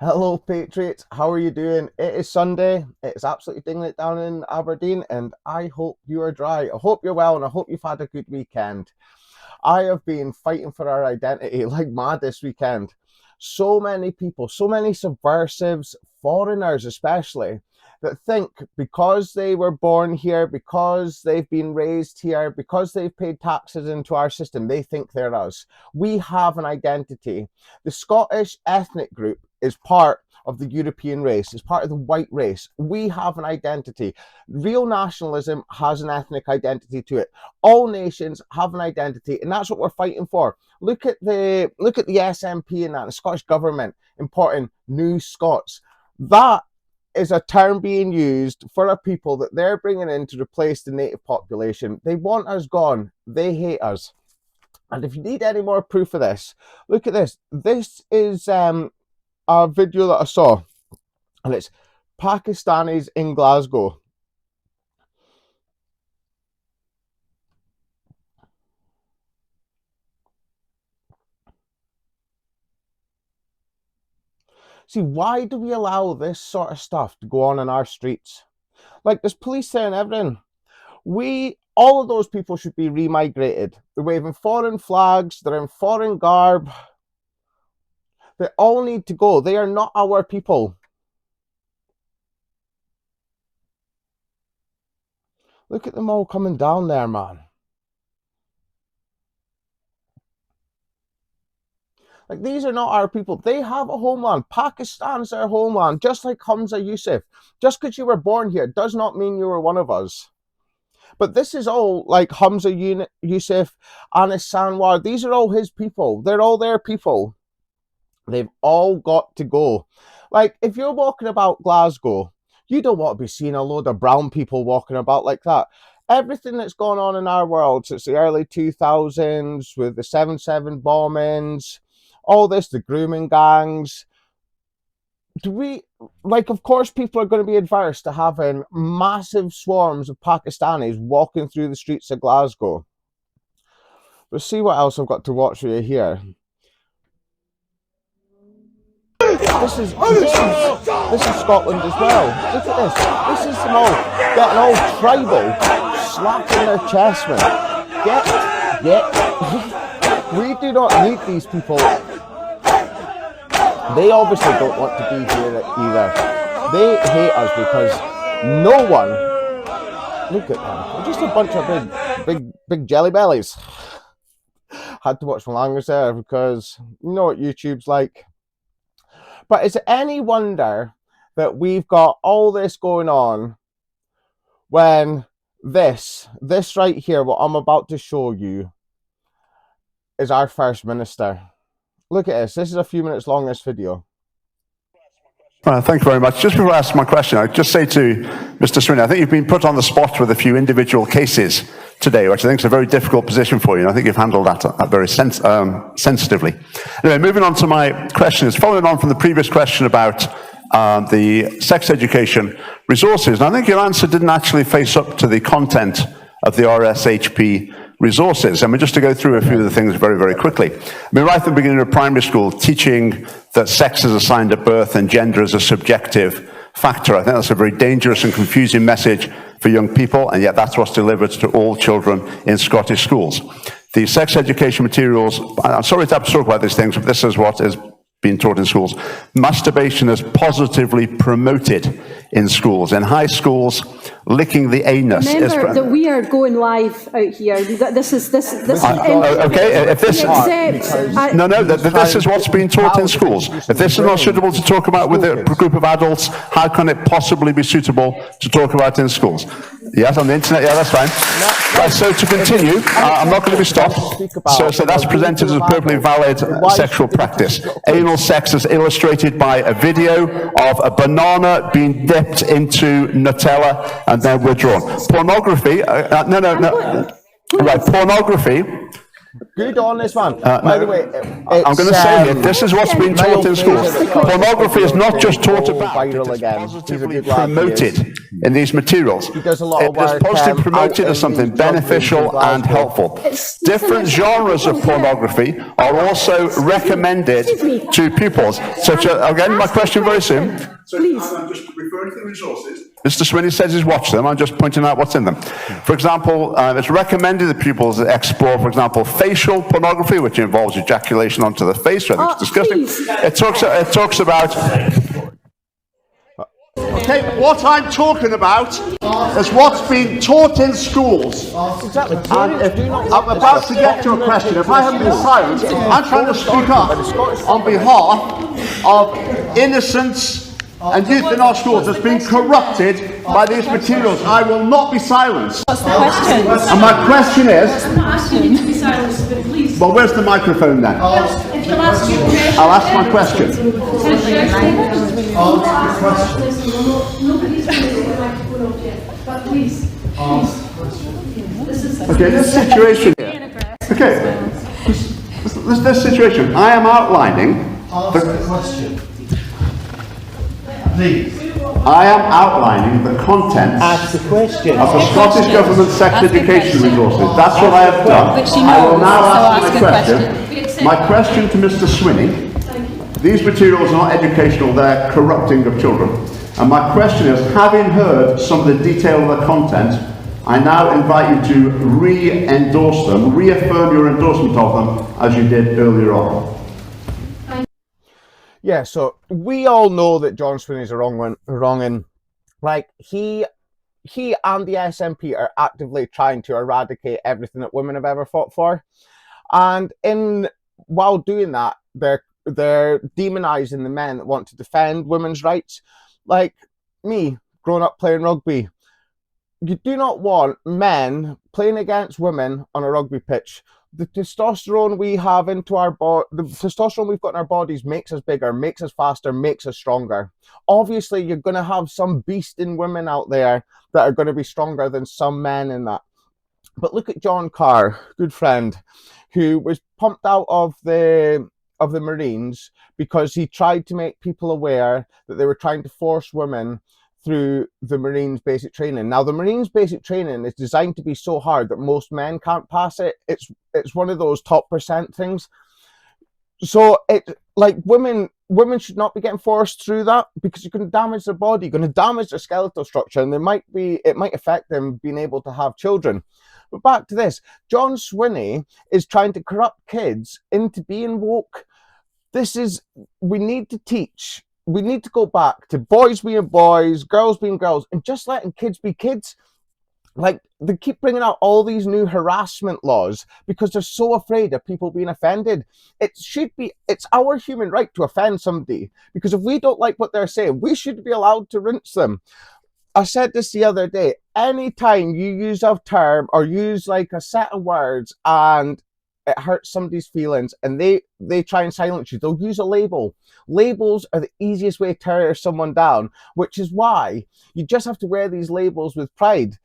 Hello, Patriots. How are you doing? It is Sunday. It's absolutely dinging it down in Aberdeen, and I hope you are dry. I hope you're well, and I hope you've had a good weekend. I have been fighting for our identity like mad this weekend. So many people, so many subversives, foreigners especially, that think because they were born here, because they've been raised here, because they've paid taxes into our system, they think they're us. We have an identity. The Scottish ethnic group is part of the European race, is part of the white race. We have an identity. Real nationalism has an ethnic identity to it. All nations have an identity, and that's what we're fighting for. Look at the SNP and that, the Scottish government importing new Scots. That is a term being used for a people that they're bringing in to replace the native population. They want us gone. They hate us. And if you need any more proof of this, look at this. This is a video that I saw, and it's Pakistanis in Glasgow. See, why do we allow this sort of stuff to go on in our streets? Like, there's police there and everything. All of those people should be remigrated. They're waving foreign flags, they're in foreign garb. They all need to go. They are not our people. Look at them all coming down there, man. Like, these are not our people. They have a homeland. Pakistan's their homeland, just like Hamza Yusuf. Just because you were born here does not mean you were one of us. But this is all like Hamza Yusuf, Anis Sanwar. These are all his people. They're all their people. They've all got to go. Like, if you're walking about Glasgow, you don't want to be seeing a load of brown people walking about like that. Everything that's gone on in our world since the early 2000s with the 7/7 bombings, all this, the grooming gangs, of course people are going to be adverse to having massive swarms of Pakistanis walking through the streets of Glasgow. But see what else I've got to watch for you here. This is Scotland as well. Look at this. This is them all getting all tribal, slapping their chest, man. We do not need these people. They obviously don't want to be here either. They hate us because no one. Look at them. They're just a bunch of big jelly bellies. Had to watch my language there because you know what YouTube's like. But is it any wonder that we've got all this going on when this right here, what I'm about to show you, is our First Minister? Look at this. This is a few minutes long, this video. Thank you very much. Just before I ask my question, I'd just say to Mr. Swinney, I think you've been put on the spot with a few individual cases today, which I think is a very difficult position for you, and I think you've handled that very sensitively. Anyway, moving on to my question, is following on from the previous question about the sex education resources, and I think your answer didn't actually face up to the content of the RSHP resources. I mean, just to go through a few of the things very, very quickly. I mean, right at the beginning of primary school, teaching that sex is assigned at birth and gender is a subjective factor. I think that's a very dangerous and confusing message for young people, and yet that's what's delivered to all children in Scottish schools. The sex education materials, I'm sorry to have to talk about these things, but this is what is being taught in schools. Masturbation is positively promoted in schools. In high schools, licking the anus. Remember that we are going live out here. This is okay. If this this is what's being taught in schools. If this is not suitable to talk about with a group of adults, how can it possibly be suitable to talk about in schools? Yes, on the internet. Yeah, that's fine. Right, so to continue, I'm not going to be stopped. So that's presented as a perfectly valid sexual practice. Anal sex is illustrated by a video of a banana being dipped into Nutella and then withdrawn. Pornography, Right, pornography. Good on this, man. By the way, I'm going to say here, this is what's been taught in schools. Pornography is not just taught about, viral it's again. positively promoted in these materials. He does a lot of It is work, positively promoted out as in something the drug rings in beneficial and Glasgow. helpful. Different genres of pornography are also recommended to pupils, such as, again, my question very soon. Please. I'm just referring to the resources. Mr. Swinney says he's watched them. I'm just pointing out what's in them. For example, it's recommended that pupils explore, for example, facial pornography, which involves ejaculation onto the face, which I think is disgusting. It talks about... Okay, what I'm talking about is what's being taught in schools. Exactly. And if I'm about to get to a question, if I haven't been silent, I'm trying to speak up on behalf of innocents and youth in our schools that's been corrupted by these materials. I will not be silenced. What's the question? And my question is... I'm not asking you to be silenced, but please. Well, where's the microphone then? If you'll ask your question. I'll ask my question. Nobody's going to get the microphone off yet, but please. Okay, this situation here. Okay, this situation. I am outlining the question. Please. I am outlining the contents of the Scottish Government Sex Education Resources. That's what I have done. I will now ask my question. My question to Mr. Swinney. These materials are not educational, they're corrupting of children. And my question is, having heard some of the detail of the content, I now invite you to re-endorse them, reaffirm your endorsement of them as you did earlier on. Yeah, so we all know that John Swinney's a wrong in, like, he and the SNP are actively trying to eradicate everything that women have ever fought for. And while doing that, they're demonizing the men that want to defend women's rights. Like me, growing up playing rugby, you do not want men playing against women on a rugby pitch. The testosterone we have into our the testosterone we've got in our bodies makes us bigger, makes us faster, makes us stronger. Obviously, you're going to have some beast in women out there that are going to be stronger than some men in that. But look at John Carr, good friend, who was pumped out of the Marines because he tried to make people aware that they were trying to force women through the Marines basic training. Now, the Marines basic training is designed to be so hard that most men can't pass it. It's one of those top % things. So like women should not be getting forced through that, because you're going to damage their body, you're going to damage their skeletal structure, and it might affect them being able to have children. But back to this, John Swinney is trying to corrupt kids into being woke. We need to teach. We need to go back to boys being boys, girls being girls, and just letting kids be kids. Like, they keep bringing out all these new harassment laws because they're so afraid of people being offended. It's our human right to offend somebody, because if we don't like what they're saying, we should be allowed to rinse them. I said this the other day, anytime you use a term or use like a set of words and it hurts somebody's feelings and they try and silence you, they'll use a label. Labels are the easiest way to tear someone down, which is why you just have to wear these labels with pride.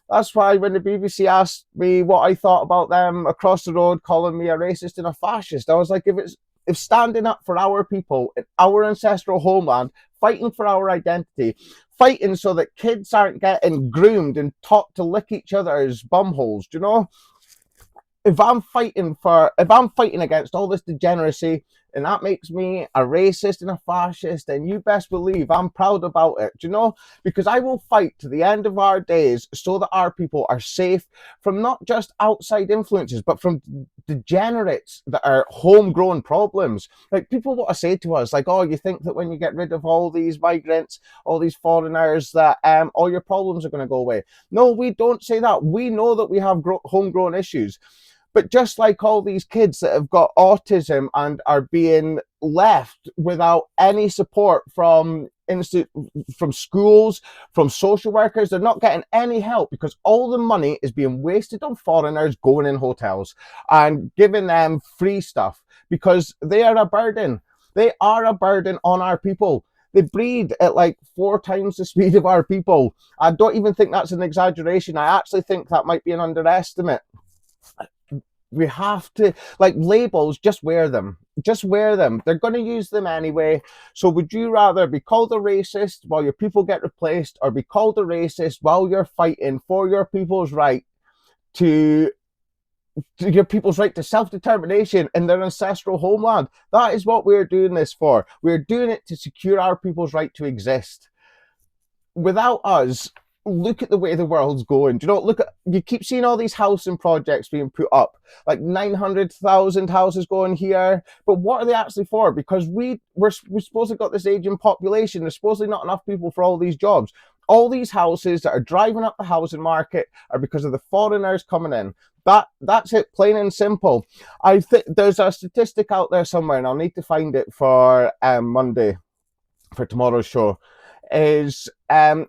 That's why when the BBC asked me what I thought about them across the road calling me a racist and a fascist, I was like, if standing up for our people in our ancestral homeland, fighting for our identity, fighting so that kids aren't getting groomed and taught to lick each other's bumholes, do you know? If I'm fighting against all this degeneracy, and that makes me a racist and a fascist, then you best believe I'm proud about it, do you know? Because I will fight to the end of our days so that our people are safe from not just outside influences, but from degenerates that are homegrown problems. Like, people want to say to us, like, oh, you think that when you get rid of all these migrants, all these foreigners, that all your problems are going to go away. No, we don't say that. We know that we have homegrown issues. But just like all these kids that have got autism and are being left without any support from schools, from social workers, they're not getting any help because all the money is being wasted on foreigners going in hotels and giving them free stuff, because they are a burden. They are a burden on our people. They breed at like 4 times the speed of our people. I don't even think that's an exaggeration. I actually think that might be an underestimate. We have to, like, labels, just wear them. Just wear them. They're going to use them anyway. So would you rather be called a racist while your people get replaced, or be called a racist while you're fighting for your people's right to your people's right to self-determination in their ancestral homeland? That is what we're doing this for. We're doing it to secure our people's right to exist. Without us, look at the way the world's going. Do you know, look at, you keep seeing all these housing projects being put up, like 900,000 houses going here. But what are they actually for? Because we're supposed to have got this aging population. There's supposedly not enough people for all these jobs. All these houses that are driving up the housing market are because of the foreigners coming in. That's it, plain and simple. I think there's a statistic out there somewhere, and I'll need to find it for Monday, for tomorrow's show. And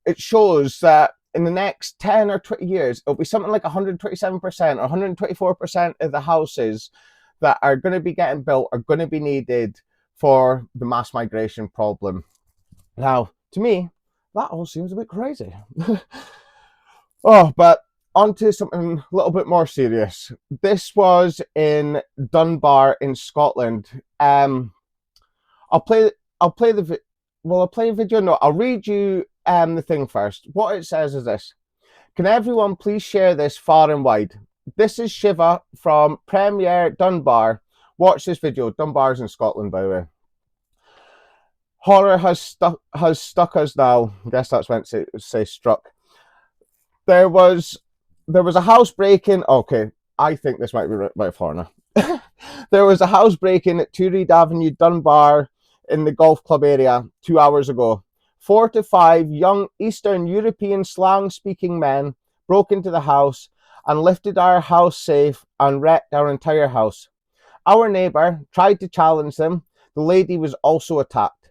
it shows that in the next 10 or 20 years, it'll be something like 127% or 124% of the houses that are going to be getting built are going to be needed for the mass migration problem. Now, to me, that all seems a bit crazy. Oh, but on to something a little bit more serious. This was in Dunbar in Scotland. I'll play a video. No, I'll read you the thing first. What it says is this: can everyone please share this far and wide? This is Shiva from Premier Dunbar. Watch this video. Dunbar's in Scotland, by the way. Horror has stuck us now. I guess that's meant to say struck. There was a house break-in. Okay, I think this might be right, foreigner. There was a house break-in at Turid Avenue, Dunbar, in the golf club area 2 hours ago. 4 to 5 young Eastern European slang-speaking men broke into the house and lifted our house safe and wrecked our entire house. Our neighbour tried to challenge them. The lady was also attacked.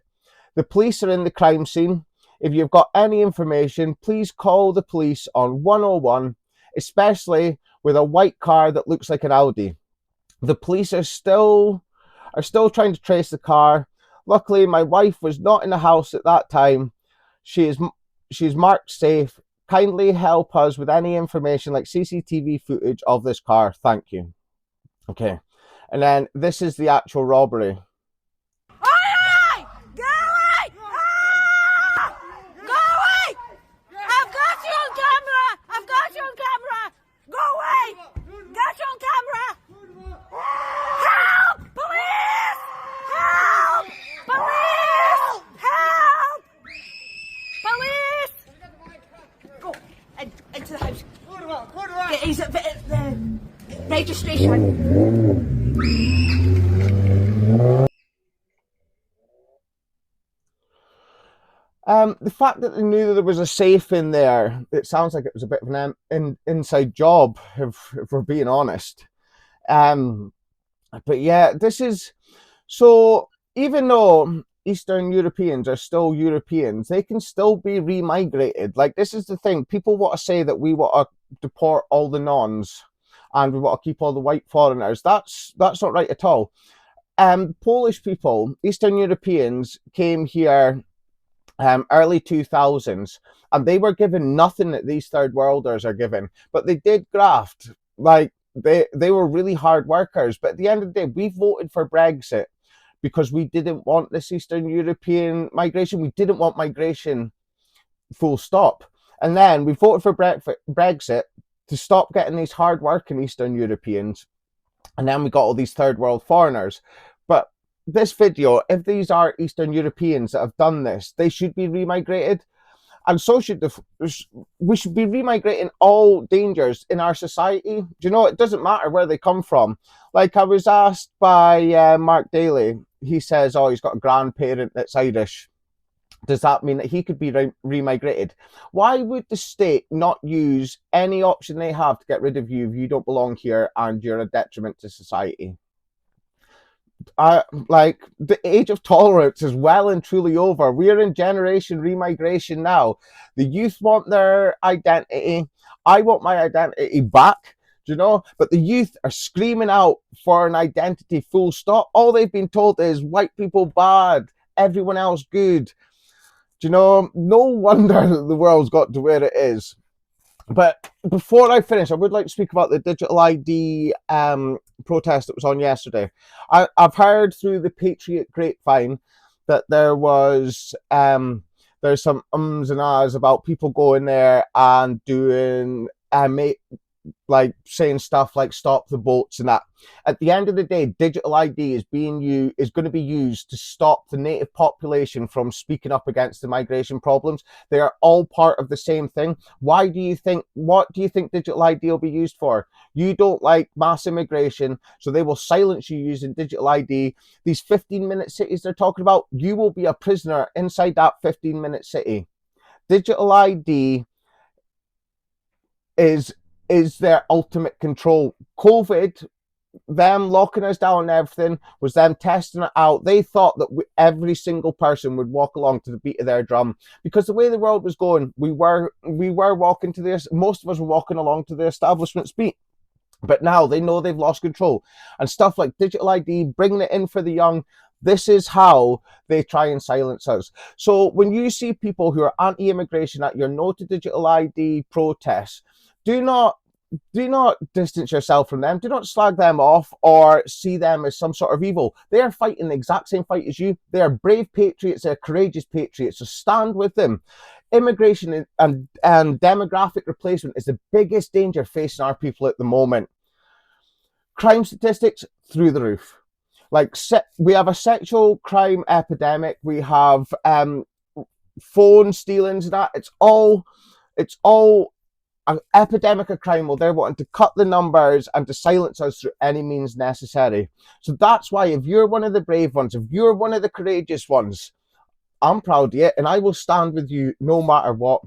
The police are in the crime scene. If you've got any information, please call the police on 101, especially with a white car that looks like an Audi. The police are still trying to trace the car. Luckily, my wife was not in the house at that time. She's marked safe. Kindly help us with any information like CCTV footage of this car. Thank you. Okay. And then this is the actual robbery. Into the house. He's at the registration. The fact that they knew that there was a safe in there, it sounds like it was a bit of an inside job, if we're being honest. But yeah, this is, so even though Eastern Europeans are still Europeans, they can still be remigrated. Like, this is the thing. People want to say that we want to deport all the nons and we want to keep all the white foreigners. That's not right at all. Polish people, Eastern Europeans, came here early 2000s, and they were given nothing that these third worlders are given, but they did graft. Like, they were really hard workers. But at the end of the day, we voted for Brexit because we didn't want this Eastern European migration. We didn't want migration, full stop. And then we voted for Brexit to stop getting these hard-working Eastern Europeans. And then we got all these third world foreigners. But this video, if these are Eastern Europeans that have done this, they should be remigrated. And so we should be remigrating all dangers in our society. Do you know, it doesn't matter where they come from. Like, I was asked by Mark Daly, he says, oh, he's got a grandparent that's Irish. Does that mean that he could be remigrated? Why would the state not use any option they have to get rid of you if you don't belong here and you're a detriment to society? Like, the age of tolerance is well and truly over. We're in generation remigration now. The youth want their identity. I want my identity back, do you know? But the youth are screaming out for an identity, full stop. All they've been told is white people bad, everyone else good. Do you know? No wonder the world's got to where it is. But before I finish, I would like to speak about the digital ID protest that was on yesterday. I've heard through the Patriot grapevine that there's some ums and ahs about people going there and doing like saying stuff like stop the boats and that. At the end of the day, digital ID is going to be used to stop the native population from speaking up against the migration problems. They are all part of the same thing. What do you think digital ID will be used for? You don't like mass immigration, so they will silence you using digital ID. These 15-minute cities they're talking about, you will be a prisoner inside that 15-minute city. Digital ID is their ultimate control. COVID, them locking us down and everything, was them testing it out. They thought that every single person would walk along to the beat of their drum, because the way the world was going, we were walking to this. Most of us were walking along to the establishment's beat. But now they know they've lost control, and stuff like digital ID, bringing it in for the young. This is how they try and silence us. So when you see people who are anti-immigration at your no to digital ID protests, do not distance yourself from them. Do not slag them off or see them as some sort of evil. They are fighting the exact same fight as you. They are brave patriots. They're courageous patriots. So stand with them. Immigration and demographic replacement is the biggest danger facing our people at the moment. Crime statistics through the roof. Like, we have a sexual crime epidemic. We have phone stealings and that. It's all an epidemic of crime. Well, they're wanting to cut the numbers and to silence us through any means necessary. So that's why, if you're one of the brave ones, if you're one of the courageous ones, I'm proud of you, and I will stand with you no matter what.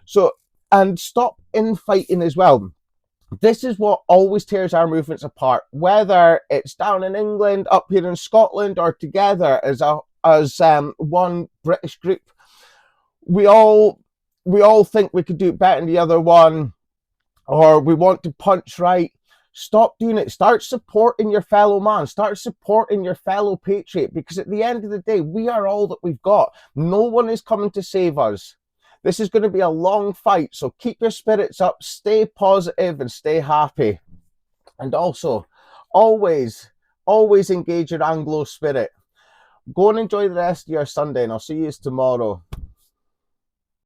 So, and stop infighting as well. This is what always tears our movements apart, whether it's down in England, up here in Scotland, or together as one British group. We all think we could do it better than the other one, or we want to punch right. Stop doing it. Start supporting your fellow man. Start supporting your fellow patriot, because at the end of the day, we are all that we've got. No one is coming to save us. This is going to be a long fight, so keep your spirits up, stay positive, and stay happy. And also, always engage your Anglo spirit. Go and enjoy the rest of your Sunday, and I'll see you tomorrow.